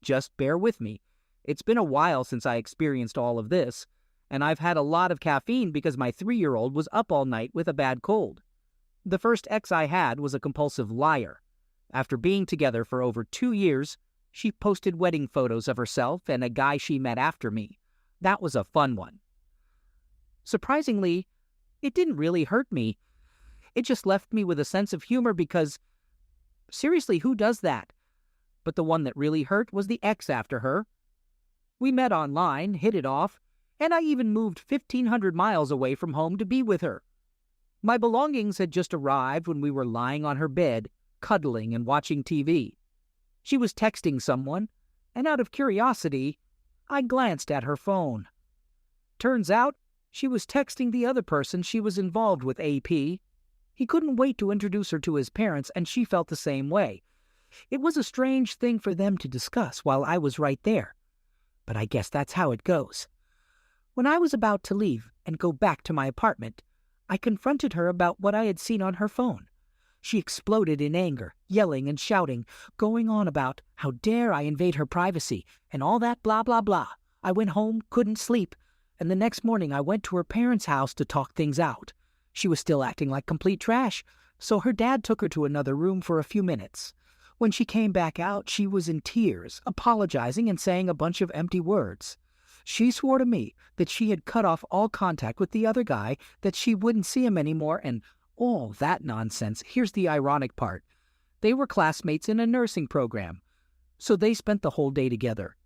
just bear with me. It's been a while since I experienced all of this, and I've had a lot of caffeine because my 3-year-old was up all night with a bad cold. The first ex I had was a compulsive liar. After being together for over 2 years, she posted wedding photos of herself and a guy she met after me. That was a fun one. Surprisingly, it didn't really hurt me. It just left me with a sense of humor because, seriously, who does that? But the one that really hurt was the ex after her. We met online, hit it off, and I even moved 1,500 miles away from home to be with her. My belongings had just arrived when we were lying on her bed, cuddling and watching TV. She was texting someone, and out of curiosity, I glanced at her phone. Turns out, she was texting the other person she was involved with, AP. He couldn't wait to introduce her to his parents, and she felt the same way. It was a strange thing for them to discuss while I was right there. But I guess that's how it goes. When I was about to leave and go back to my apartment, I confronted her about what I had seen on her phone. She exploded in anger, yelling and shouting, going on about how dare I invade her privacy and all that blah blah blah. I went home, couldn't sleep, and the next morning I went to her parents' house to talk things out. She was still acting like complete trash, so her dad took her to another room for a few minutes. When she came back out, she was in tears, apologizing and saying a bunch of empty words. She swore to me that she had cut off all contact with the other guy, that she wouldn't see him anymore, and all that nonsense. Here's the ironic part. They were classmates in a nursing program, so they spent the whole day together.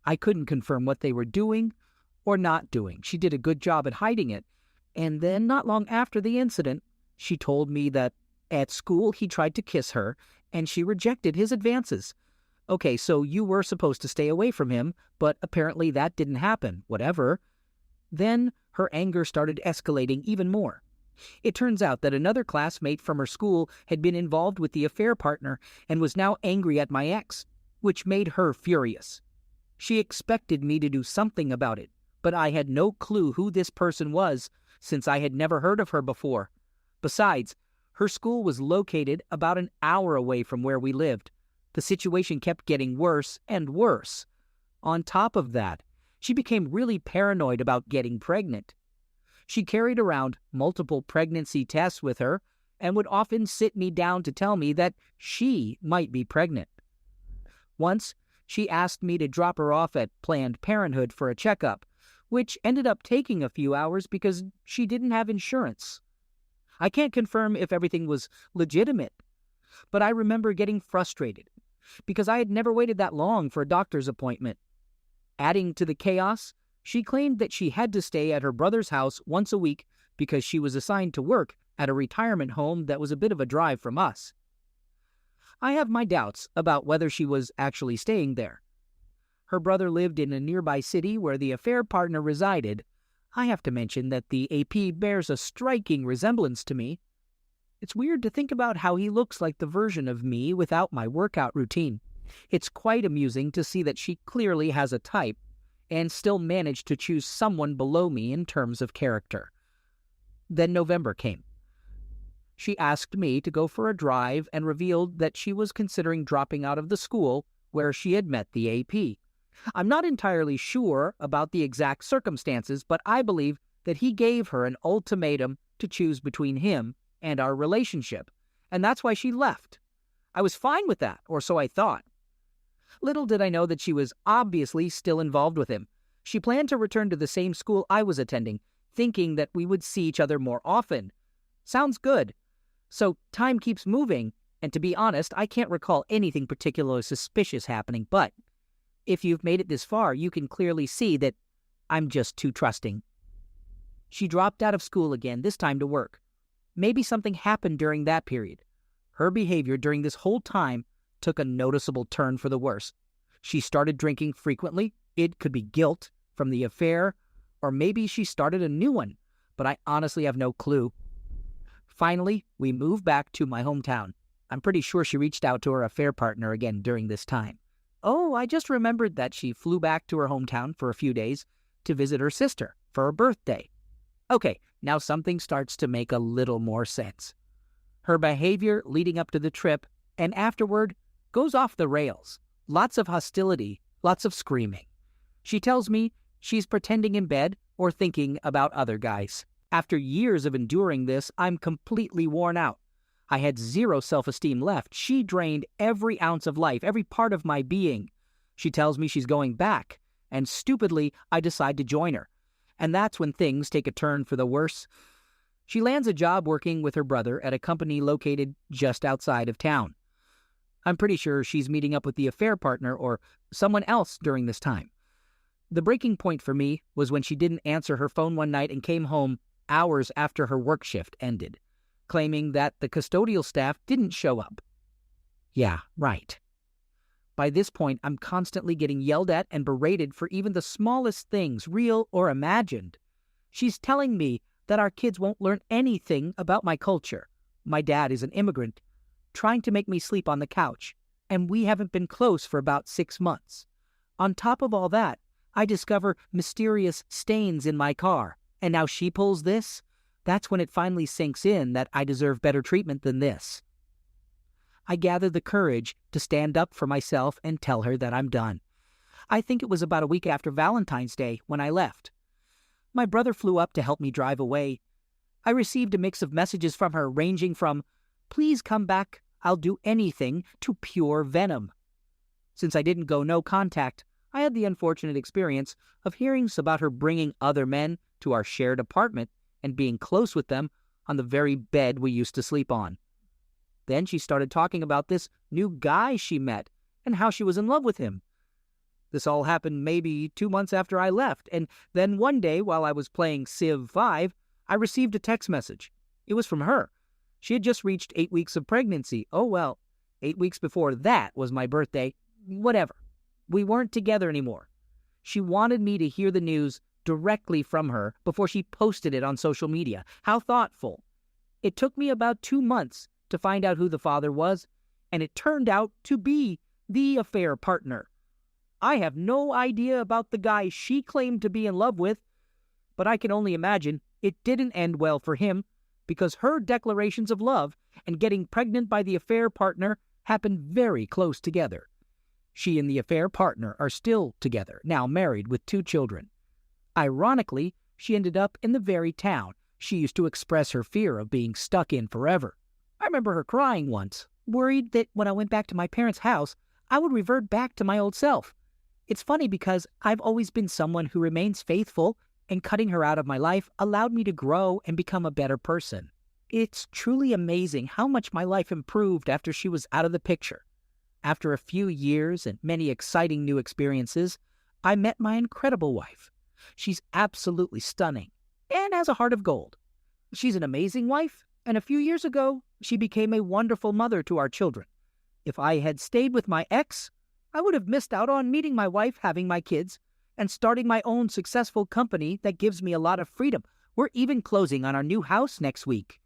I couldn't confirm what they were doing or not doing. She did a good job at hiding it. And then, not long after the incident, she told me that at school he tried to kiss her, and she rejected his advances. Okay, so you were supposed to stay away from him, but apparently that didn't happen. Whatever. Then her anger started escalating even more. It turns out that another classmate from her school had been involved with the affair partner and was now angry at my ex, which made her furious. She expected me to do something about it, but I had no clue who this person was, since I had never heard of her before. Besides, her school was located about an hour away from where we lived. The situation kept getting worse and worse. On top of that, she became really paranoid about getting pregnant. She carried around multiple pregnancy tests with her and would often sit me down to tell me that she might be pregnant. Once, she asked me to drop her off at Planned Parenthood for a checkup, which ended up taking a few hours because she didn't have insurance. I can't confirm if everything was legitimate, but I remember getting frustrated because I had never waited that long for a doctor's appointment. Adding to the chaos, she claimed that she had to stay at her brother's house once a week because she was assigned to work at a retirement home that was a bit of a drive from us. I have my doubts about whether she was actually staying there. Her brother lived in a nearby city where the affair partner resided. I have to mention that the AP bears a striking resemblance to me. It's weird to think about how he looks like the version of me without my workout routine. It's quite amusing to see that she clearly has a type and still managed to choose someone below me in terms of character. Then November came. She asked me to go for a drive and revealed that she was considering dropping out of the school where she had met the AP. I'm not entirely sure about the exact circumstances, but I believe that he gave her an ultimatum to choose between him and our relationship, and that's why she left. I was fine with that, or so I thought. Little did I know that she was obviously still involved with him. She planned to return to the same school I was attending, thinking that we would see each other more often. Sounds good. So time keeps moving, and to be honest, I can't recall anything particularly suspicious happening, but if you've made it this far, you can clearly see that I'm just too trusting. She dropped out of school again, this time to work. Maybe something happened during that period. Her behavior during this whole time took a noticeable turn for the worse. She started drinking frequently. It could be guilt from the affair, or maybe she started a new one, but I honestly have no clue. Finally, we moved back to my hometown. I'm pretty sure she reached out to her affair partner again during this time. Oh, I just remembered that she flew back to her hometown for a few days to visit her sister for her birthday. Okay, now something starts to make a little more sense. Her behavior leading up to the trip and afterward goes off the rails. Lots of hostility, lots of screaming. She tells me she's pretending in bed or thinking about other guys. After years of enduring this, I'm completely worn out. I had zero self-esteem left. She drained every ounce of life, every part of my being. She tells me she's going back, and stupidly, I decide to join her. And that's when things take a turn for the worse. She lands a job working with her brother at a company located just outside of town. I'm pretty sure she's meeting up with the affair partner or someone else during this time. The breaking point for me was when she didn't answer her phone one night and came home hours after her work shift ended, claiming that the custodial staff didn't show up. Yeah, right. By this point, I'm constantly getting yelled at and berated for even the smallest things, real or imagined. She's telling me that our kids won't learn anything about my culture. My dad is an immigrant, trying to make me sleep on the couch, and we haven't been close for about 6 months. On top of all that, I discover mysterious stains in my car, and now she pulls this? That's when it finally sinks in that I deserve better treatment than this. I gather the courage to stand up for myself and tell her that I'm done. I think it was about a week after Valentine's Day when I left. My brother flew up to help me drive away. I received a mix of messages from her ranging from, "Please come back, I'll do anything," to pure venom. Since I didn't go no contact, I had the unfortunate experience of hearing about her bringing other men to our shared apartment and being close with them on the very bed we used to sleep on. Then she started talking about this new guy she met and how she was in love with him. This all happened maybe 2 months after I left, and then one day while I was playing Civ 5, I received a text message. It was from her. She had just reached 8 weeks of pregnancy. Oh well, 8 weeks before that was my birthday. Whatever. We weren't together anymore. She wanted me to hear the news directly from her before she posted it on social media. How thoughtful. It took me about 2 months to find out who the father was, and it turned out to be the affair partner. I have no idea about the guy she claimed to be in love with, but I can only imagine it didn't end well for him because her declarations of love and getting pregnant by the affair partner happened very close together. She and the affair partner are still together, now married with 2 children. Ironically, she ended up in the very town she used to express her fear of being stuck in forever. I remember her crying once, worried that when I went back to my parents' house, I would revert back to my old self. It's funny because I've always been someone who remains faithful, and cutting her out of my life allowed me to grow and become a better person. It's truly amazing how much my life improved after she was out of the picture. After a few years and many exciting new experiences, I met my incredible wife. She's absolutely stunning and has a heart of gold. She's an amazing wife, and a few years ago, she became a wonderful mother to our children. If I had stayed with my ex, I would have missed out on meeting my wife, having my kids, and starting my own successful company that gives me a lot of freedom. We're even closing on our new house next week.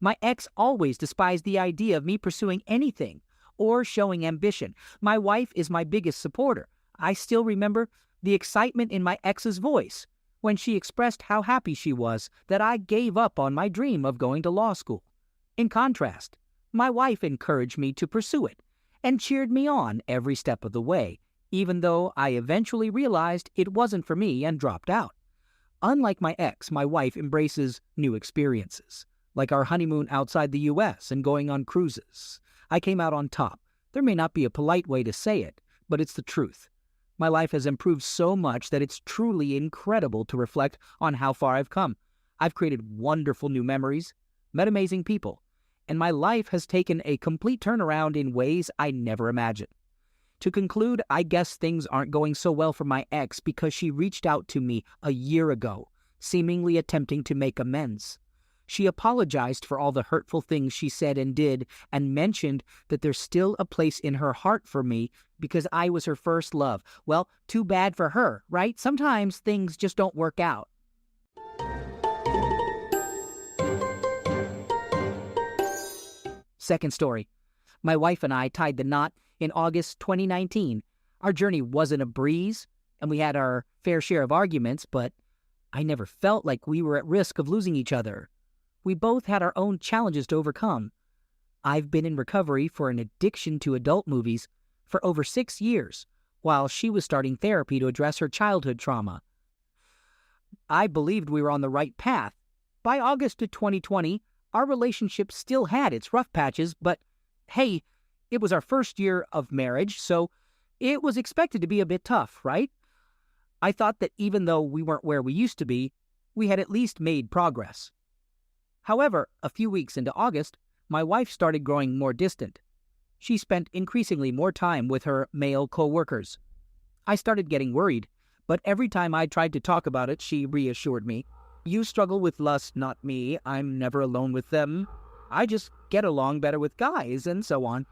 My ex always despised the idea of me pursuing anything or showing ambition. My wife is my biggest supporter. I still remember the excitement in my ex's voice when she expressed how happy she was that I gave up on my dream of going to law school. In contrast, my wife encouraged me to pursue it and cheered me on every step of the way, even though I eventually realized it wasn't for me and dropped out. Unlike my ex, my wife embraces new experiences, like our honeymoon outside the U.S. and going on cruises. I came out on top. There may not be a polite way to say it, but it's the truth. My life has improved so much that it's truly incredible to reflect on how far I've come. I've created wonderful new memories, met amazing people, and my life has taken a complete turnaround in ways I never imagined. To conclude, I guess things aren't going so well for my ex because she reached out to me a year ago, seemingly attempting to make amends. She apologized for all the hurtful things she said and did, and mentioned that there's still a place in her heart for me because I was her first love. Well, too bad for her, right? Sometimes things just don't work out. Second story. My wife and I tied the knot in August 2019. Our journey wasn't a breeze, and we had our fair share of arguments, but I never felt like we were at risk of losing each other. We both had our own challenges to overcome. I've been in recovery for an addiction to adult movies for over 6 years, while she was starting therapy to address her childhood trauma. I believed we were on the right path. By August of 2020, our relationship still had its rough patches, but hey, it was our first year of marriage, so it was expected to be a bit tough, right? I thought that even though we weren't where we used to be, we had at least made progress. However, a few weeks into August, my wife started growing more distant. She spent increasingly more time with her male co-workers. I started getting worried, but every time I tried to talk about it, she reassured me. You struggle with lust, not me. I'm never alone with them. I just get along better with guys, and so on.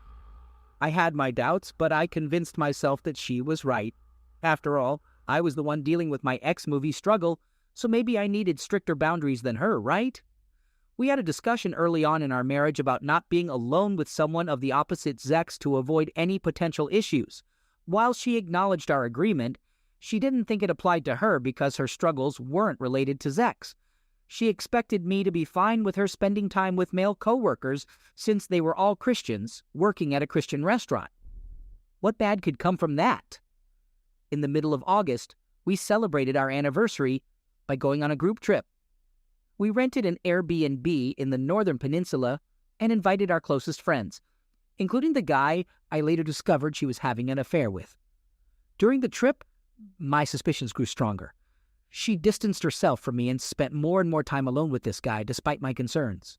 I had my doubts, but I convinced myself that she was right. After all, I was the one dealing with my ex-movie struggle, so maybe I needed stricter boundaries than her, right? We had a discussion early on in our marriage about not being alone with someone of the opposite sex to avoid any potential issues. While she acknowledged our agreement, she didn't think it applied to her because her struggles weren't related to sex. She expected me to be fine with her spending time with male coworkers since they were all Christians working at a Christian restaurant. What bad could come from that? In the middle of August, we celebrated our anniversary by going on a group trip. We rented an Airbnb in the Northern Peninsula and invited our closest friends, including the guy I later discovered she was having an affair with. During the trip, my suspicions grew stronger. She distanced herself from me and spent more and more time alone with this guy, despite my concerns.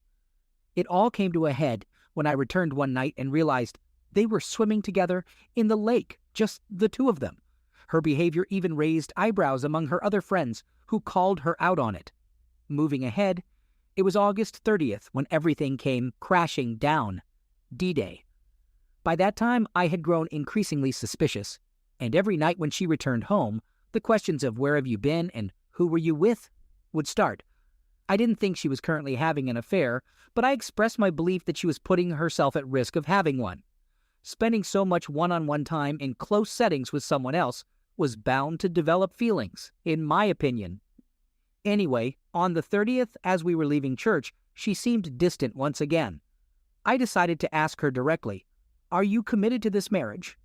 It all came to a head when I returned one night and realized they were swimming together in the lake, just the two of them. Her behavior even raised eyebrows among her other friends, who called her out on it. Moving ahead, it was August 30th when everything came crashing down. D-Day. By that time, I had grown increasingly suspicious, and every night when she returned home, the questions of where have you been and who were you with would start. I didn't think she was currently having an affair, but I expressed my belief that she was putting herself at risk of having one. Spending so much one-on-one time in close settings with someone else was bound to develop feelings, in my opinion. Anyway, on the 30th, as we were leaving church, she seemed distant once again. I decided to ask her directly, "Are you committed to this marriage?"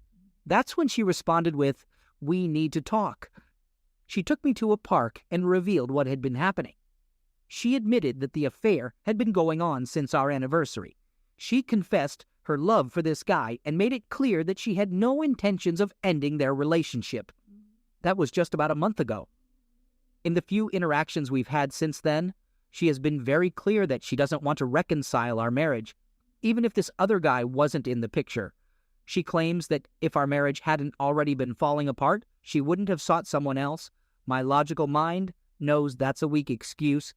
That's when she responded with, "We need to talk." She took me to a park and revealed what had been happening. She admitted that the affair had been going on since our anniversary. She confessed her love for this guy and made it clear that she had no intentions of ending their relationship. That was just about a month ago. In the few interactions we've had since then, she has been very clear that she doesn't want to reconcile our marriage, even if this other guy wasn't in the picture. She claims that if our marriage hadn't already been falling apart, she wouldn't have sought someone else. My logical mind knows that's a weak excuse,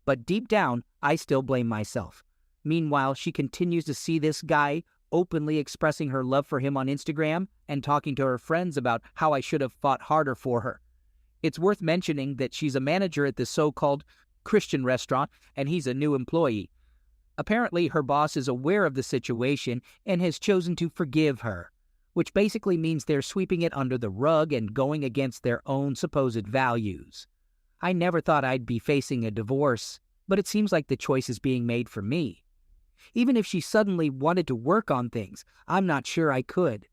but deep down, I still blame myself. Meanwhile, she continues to see this guy openly expressing her love for him on Instagram and talking to her friends about how I should have fought harder for her. It's worth mentioning that she's a manager at this so-called Christian restaurant, and he's a new employee. Apparently, her boss is aware of the situation and has chosen to forgive her, which basically means they're sweeping it under the rug and going against their own supposed values. I never thought I'd be facing a divorce, but it seems like the choice is being made for me. Even if she suddenly wanted to work on things, I'm not sure I could.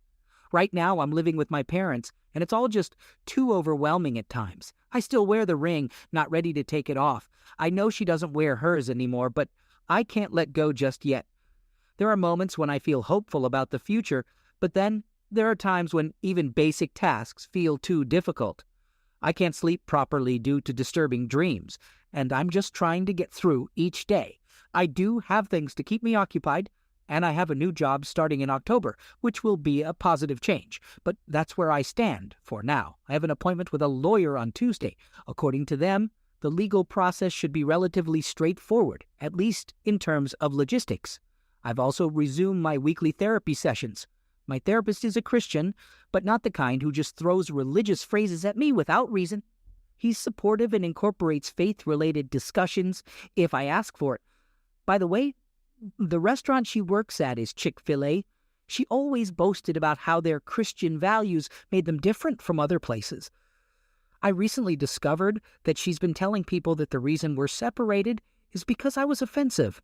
Right now, I'm living with my parents, and it's all just too overwhelming at times. I still wear the ring, not ready to take it off. I know she doesn't wear hers anymore, but I can't let go just yet. There are moments when I feel hopeful about the future, but then there are times when even basic tasks feel too difficult. I can't sleep properly due to disturbing dreams, and I'm just trying to get through each day. I do have things to keep me occupied, and I have a new job starting in October, which will be a positive change. But that's where I stand for now. I have an appointment with a lawyer on Tuesday. According to them, the legal process should be relatively straightforward, at least in terms of logistics. I've also resumed my weekly therapy sessions. My therapist is a Christian, but not the kind who just throws religious phrases at me without reason. He's supportive and incorporates faith-related discussions if I ask for it. By the way, the restaurant she works at is Chick-fil-A. She always boasted about how their Christian values made them different from other places. I recently discovered that she's been telling people that the reason we're separated is because I was offensive.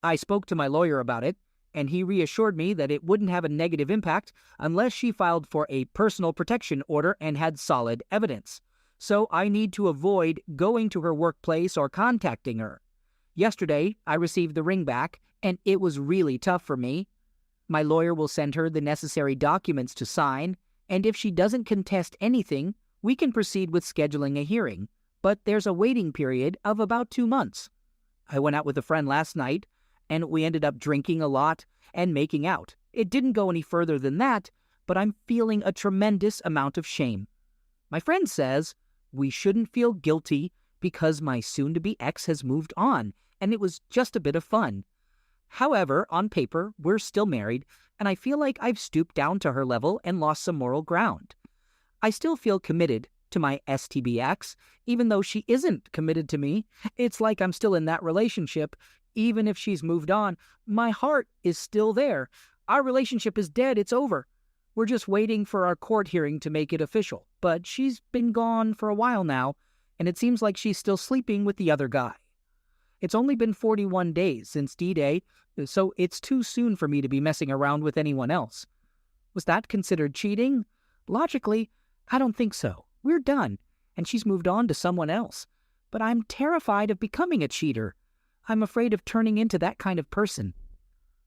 I spoke to my lawyer about it, and he reassured me that it wouldn't have a negative impact unless she filed for a personal protection order and had solid evidence. So I need to avoid going to her workplace or contacting her. Yesterday, I received the ring back, and it was really tough for me. My lawyer will send her the necessary documents to sign, and if she doesn't contest anything, we can proceed with scheduling a hearing, but there's a waiting period of about 2 months. I went out with a friend last night, and we ended up drinking a lot and making out. It didn't go any further than that, but I'm feeling a tremendous amount of shame. My friend says we shouldn't feel guilty because my soon-to-be ex has moved on, and it was just a bit of fun. However, on paper, we're still married, and I feel like I've stooped down to her level and lost some moral ground. I still feel committed to my STB ex, even though she isn't committed to me. It's like I'm still in that relationship. Even if she's moved on, my heart is still there. Our relationship is dead. It's over. We're just waiting for our court hearing to make it official. But she's been gone for a while now, and it seems like she's still sleeping with the other guy. It's only been 41 days since D-Day, so it's too soon for me to be messing around with anyone else. Was that considered cheating? Logically, I don't think so. We're done, and she's moved on to someone else. But I'm terrified of becoming a cheater. I'm afraid of turning into that kind of person.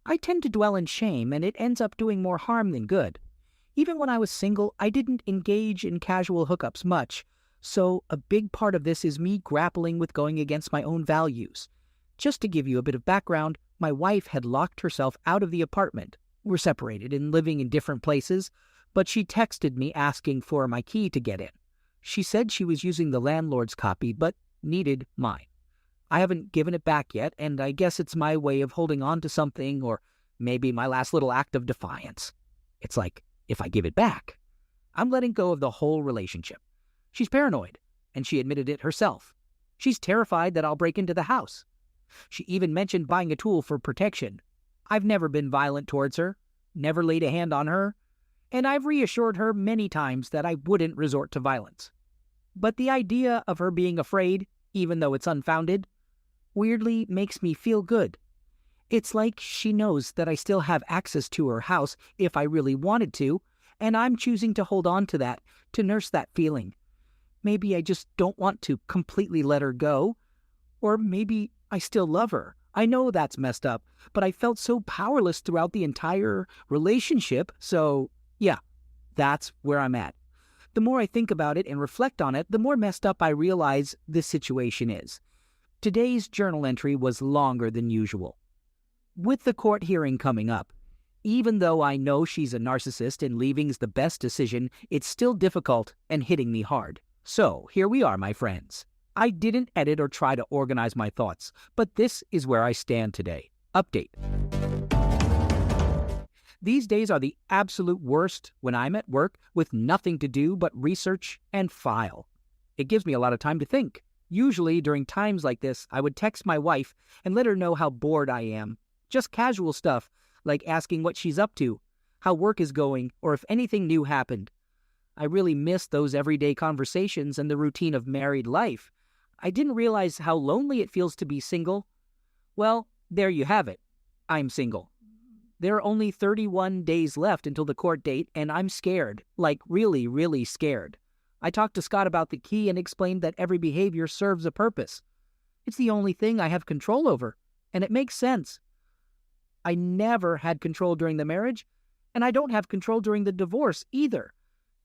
I tend to dwell in shame, and it ends up doing more harm than good. Even when I was single, I didn't engage in casual hookups much, so a big part of this is me grappling with going against my own values. Just to give you a bit of background, my wife had locked herself out of the apartment. We're separated and living in different places, but she texted me asking for my key to get in. She said she was using the landlord's copy, but needed mine. I haven't given it back yet, and I guess it's my way of holding on to something, or maybe my last little act of defiance. It's like, if I give it back, I'm letting go of the whole relationship. She's paranoid, and she admitted it herself. She's terrified that I'll break into the house. She even mentioned buying a tool for protection. I've never been violent towards her, never laid a hand on her, and I've reassured her many times that I wouldn't resort to violence. But the idea of her being afraid, even though it's unfounded, weirdly makes me feel good. It's like she knows that I still have access to her house if I really wanted to, and I'm choosing to hold on to that, to nurse that feeling. Maybe I just don't want to completely let her go, or maybe I still love her. I know that's messed up, but I felt so powerless throughout the entire relationship, so yeah, that's where I'm at. The more I think about it and reflect on it, the more messed up I realize this situation is. Today's journal entry was longer than usual. With the court hearing coming up, even though I know she's a narcissist and leaving's the best decision, it's still difficult and hitting me hard. So here we are, my friends. I didn't edit or try to organize my thoughts, but this is where I stand today. Update. These days are the absolute worst when I'm at work with nothing to do but research and file. It gives me a lot of time to think. Usually during times like this, I would text my wife and let her know how bored I am. Just casual stuff, like asking what she's up to, how work is going, or if anything new happened. I really miss those everyday conversations and the routine of married life. I didn't realize how lonely it feels to be single. Well, there you have it. I'm single. There are only 31 days left until the court date, and I'm scared, like really, really scared. I talked to Scott about the key and explained that every behavior serves a purpose. It's the only thing I have control over, and it makes sense. I never had control during the marriage, and I don't have control during the divorce either.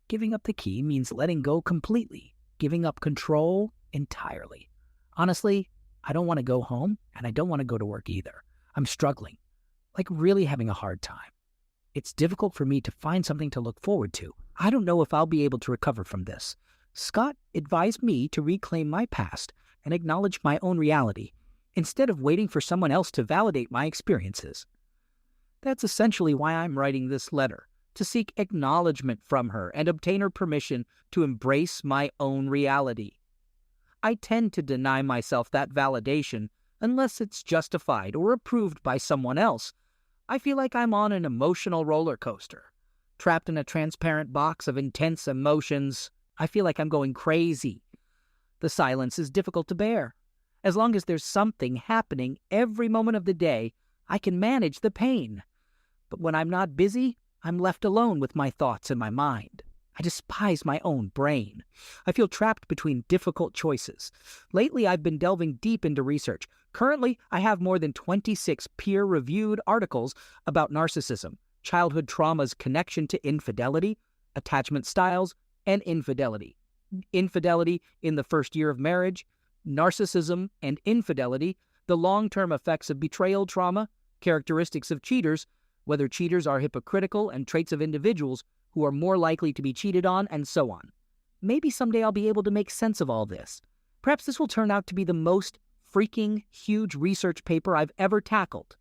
Giving up the key means letting go completely, giving up control entirely. Honestly, I don't want to go home, and I don't want to go to work either. I'm struggling, like really having a hard time. It's difficult for me to find something to look forward to. I don't know if I'll be able to recover from this. Scott advised me to reclaim my past and acknowledge my own reality, instead of waiting for someone else to validate my experiences. That's essentially why I'm writing this letter, to seek acknowledgement from her and obtain her permission to embrace my own reality. I tend to deny myself that validation unless it's justified or approved by someone else. I feel like I'm on an emotional roller coaster, trapped in a transparent box of intense emotions. I feel like I'm going crazy. The silence is difficult to bear. As long as there's something happening every moment of the day, I can manage the pain. But when I'm not busy, I'm left alone with my thoughts and my mind. I despise my own brain. I feel trapped between difficult choices. Lately, I've been delving deep into research. Currently, I have more than 26 peer-reviewed articles about narcissism, childhood trauma's connection to infidelity, attachment styles, and infidelity. Infidelity in the first year of marriage, narcissism and infidelity, the long-term effects of betrayal trauma, characteristics of cheaters, whether cheaters are hypocritical, and traits of individuals who are more likely to be cheated on, and so on. Maybe someday I'll be able to make sense of all this. Perhaps this will turn out to be the most freaking huge research paper I've ever tackled.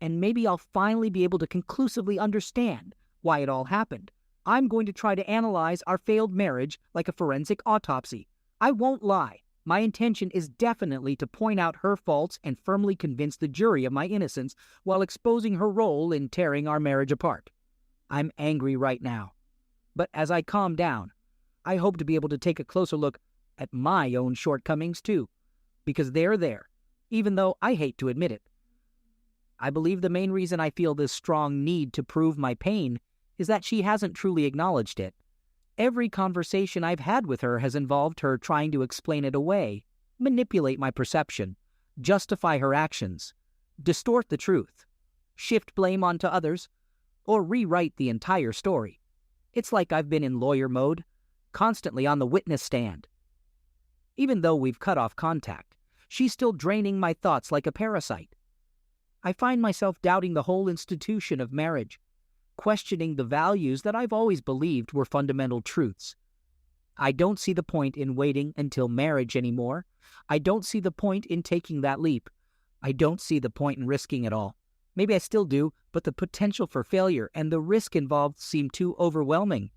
And maybe I'll finally be able to conclusively understand why it all happened. I'm going to try to analyze our failed marriage like a forensic autopsy. I won't lie. My intention is definitely to point out her faults and firmly convince the jury of my innocence while exposing her role in tearing our marriage apart. I'm angry right now. But as I calm down, I hope to be able to take a closer look at my own shortcomings too, because they're there, even though I hate to admit it. I believe the main reason I feel this strong need to prove my pain is that she hasn't truly acknowledged it. Every conversation I've had with her has involved her trying to explain it away, manipulate my perception, justify her actions, distort the truth, shift blame onto others, or rewrite the entire story. It's like I've been in lawyer mode, constantly on the witness stand. Even though we've cut off contact, she's still draining my thoughts like a parasite. I find myself doubting the whole institution of marriage, questioning the values that I've always believed were fundamental truths. I don't see the point in waiting until marriage anymore. I don't see the point in taking that leap. I don't see the point in risking it all. Maybe I still do, but the potential for failure and the risk involved seem too overwhelming.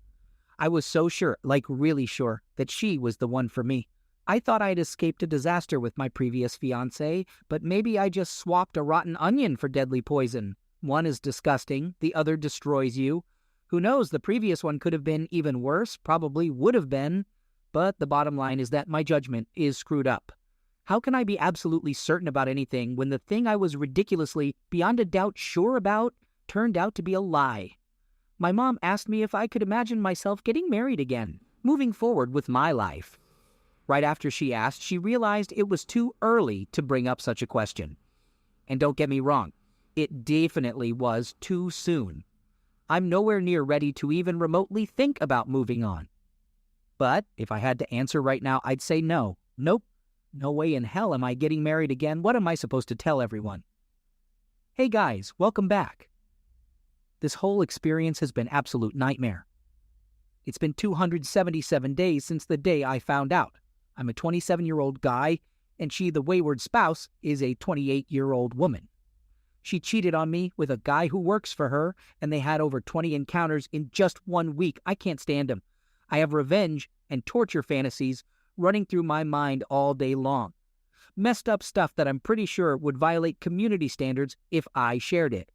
I was so sure, like really sure, that she was the one for me. I thought I'd escaped a disaster with my previous fiancé, but maybe I just swapped a rotten onion for deadly poison. One is disgusting, the other destroys you. Who knows, the previous one could have been even worse, probably would have been. But the bottom line is that my judgment is screwed up. How can I be absolutely certain about anything when the thing I was ridiculously, beyond a doubt sure about, turned out to be a lie? My mom asked me if I could imagine myself getting married again, moving forward with my life. Right after she asked, she realized it was too early to bring up such a question. And don't get me wrong, it definitely was too soon. I'm nowhere near ready to even remotely think about moving on. But if I had to answer right now, I'd say no. Nope. No way in hell am I getting married again. What am I supposed to tell everyone? Hey guys, welcome back. This whole experience has been absolute nightmare. It's been 277 days since the day I found out. I'm a 27-year-old guy, and she, the wayward spouse, is a 28-year-old woman. She cheated on me with a guy who works for her, and they had over 20 encounters in just 1 week. I can't stand him. I have revenge and torture fantasies running through my mind all day long. Messed up stuff that I'm pretty sure would violate community standards if I shared it.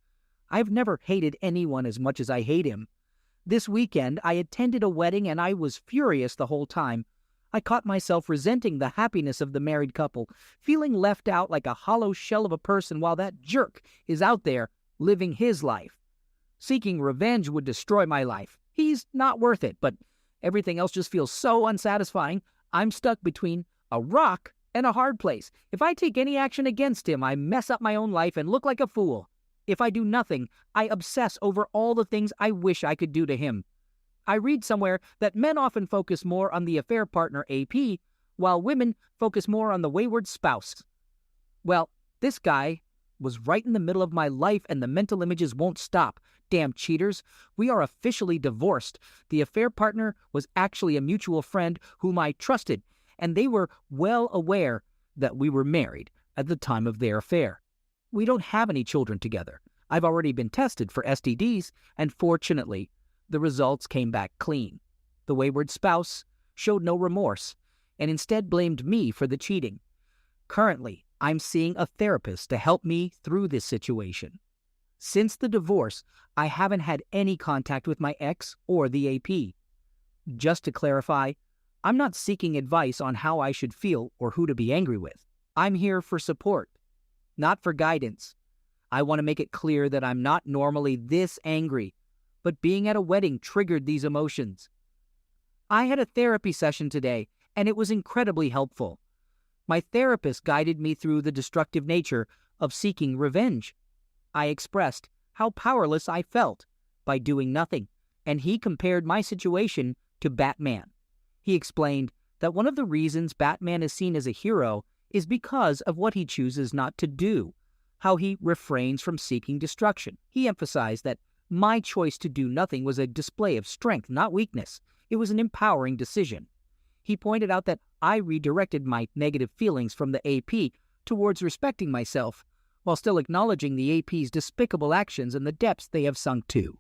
I've never hated anyone as much as I hate him. This weekend, I attended a wedding and I was furious the whole time. I caught myself resenting the happiness of the married couple, feeling left out like a hollow shell of a person while that jerk is out there living his life. Seeking revenge would destroy my life. He's not worth it, but everything else just feels so unsatisfying. I'm stuck between a rock and a hard place. If I take any action against him, I mess up my own life and look like a fool. If I do nothing, I obsess over all the things I wish I could do to him. I read somewhere that men often focus more on the affair partner AP, while women focus more on the wayward spouse. Well, this guy was right in the middle of my life and the mental images won't stop. Damn cheaters. We are officially divorced. The affair partner was actually a mutual friend whom I trusted, and they were well aware that we were married at the time of their affair. We don't have any children together. I've already been tested for STDs, and fortunately, the results came back clean. The wayward spouse showed no remorse and instead blamed me for the cheating. Currently, I'm seeing a therapist to help me through this situation. Since the divorce, I haven't had any contact with my ex or the AP. Just to clarify, I'm not seeking advice on how I should feel or who to be angry with. I'm here for support, not for guidance. I want to make it clear that I'm not normally this angry, but being at a wedding triggered these emotions. I had a therapy session today, and it was incredibly helpful. My therapist guided me through the destructive nature of seeking revenge. I expressed how powerless I felt by doing nothing, and he compared my situation to Batman. He explained that one of the reasons Batman is seen as a hero is because of what he chooses not to do, how he refrains from seeking destruction. He emphasized that my choice to do nothing was a display of strength, not weakness. It was an empowering decision. He pointed out that I redirected my negative feelings from the AP towards respecting myself, while still acknowledging the AP's despicable actions and the depths they have sunk to.